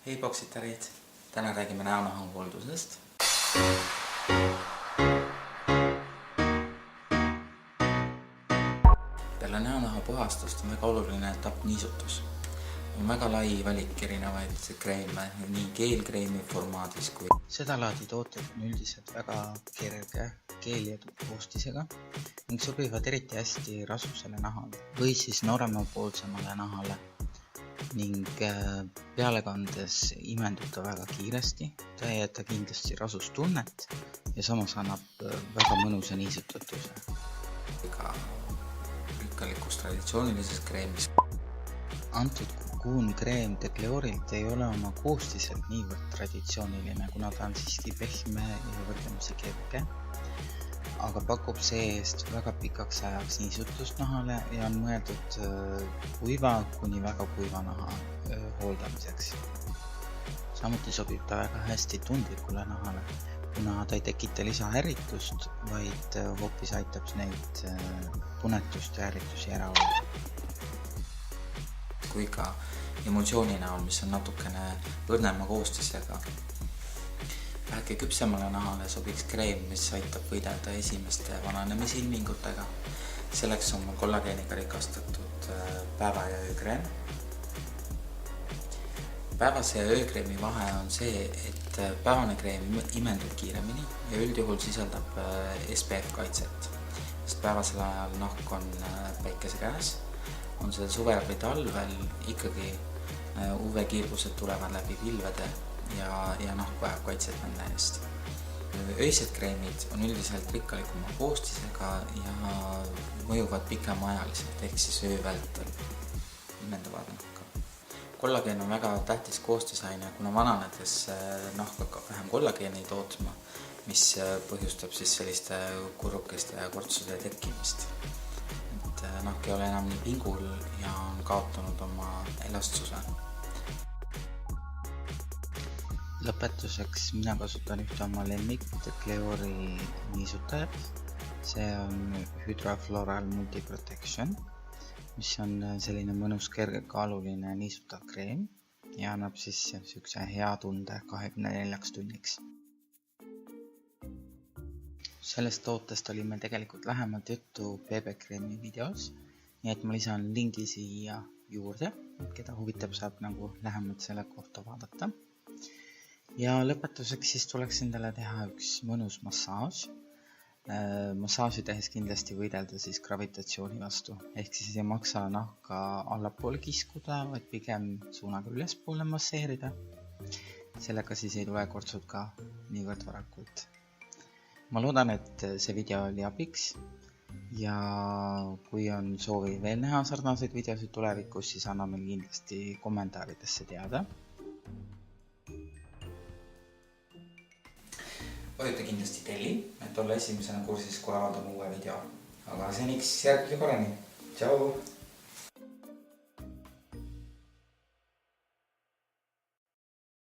Hei boksitarid, täna räägime näonaha hooldusest. Peale näonaha puhastust on väga oluline etapp niisutus. On väga lai valik erinevaid kreeme, nii geelkreemi formaadis kui Seda laadi tooted on üldiselt väga kerge geeliedu koostisega ning sobivad eriti hästi rasvusele nahale või siis nooremapoolsemale nahale ning pealekandes imendub ta väga kiiresti, ta ei jäta kindlasti rasvustunnet ja samas annab väga mõnusa niisutatuse. ka rikkalikus traditsioonilises kreemis. Antud kuunkreem Decleorilt ei ole oma koostiselt niivõrd traditsiooniline, kuna ta on siiski pehme ja võrdlemisi kerge, aga pakub see-eest väga pikaks ajaks niisutust nahale ja on mõeldud kuiva kuni väga kuiva naha hooldamiseks. Samuti sobib ta väga hästi tundlikule nahale, kuna ta ei tekita lisaärritust, vaid hoopis aitab neid punetust ja ärritusi ära hoida. Kui ka emulsiooni näol, mis on natukene õrnema koostisega. Väheke küpsemale nahale sobiks kreem, mis aitab võidelda esimeste vananemisilmingutega. Selleks on mul kollageeniga rikastatud päeva- ja öökreem. Päevase ja öökreemi vahe on see, et päevane kreem imendub kiiremini ja üldjuhul sisaldab SPF kaitset, sest päevasel ajal nahk on päikese käes. On see suvel või talvel ikkagi UV-kiirgused tulevad läbi pilvede ja nahk vajab kaitset nende eest. Öised kreemid on üldiselt rikkalikuma koostisega ja mõjuvad pikemaajaliselt ehk siis öö vältel imenduvad nahka. Kollageen on väga tähtis koostisaine, kuna vananedes nahk hakkab vähem kollageeni tootma, mis põhjustab siis selliste kurrukeste ja kortsude tekkimist. Nahk ei ole enam nii pingul ja on kaotanud oma elastsuse. Lõpetuseks mina kasutan ühte oma lemmik Decleori niisutajat. See on Hydra-Floral Multi-Protection, mis on selline mõnus kergekaaluline niisutav kreem ja annab siis sükse hea tunde 24 tunniks. Sellest tootest oli meil tegelikult lähemalt juttu BB-kreemi videos, nii et ma lisan lingi siia juurde, keda huvitab saab nagu lähemalt selle kohta vaadata. Ja lõpetuseks siis tuleks endale teha üks mõnus massaaž. Massaaži tehes kindlasti võidelda siis gravitatsiooni vastu, ehk siis ei maksa nahka allapoole kiskuda, vaid pigem suunaga ülespoole masseerida. Sellega siis ei tule kortsud ka niivõrd varakult. Ma loodan, et see video oli abiks ja kui on soovi veel näha sarnaseid videosid tulevikus, siis anna meil kindlasti kommentaaridesse teada. Vajuta kindlasti telli, et olla esimesena kursis, kui avaldame uue video. Aga seniks järgmise korrani. Tšau!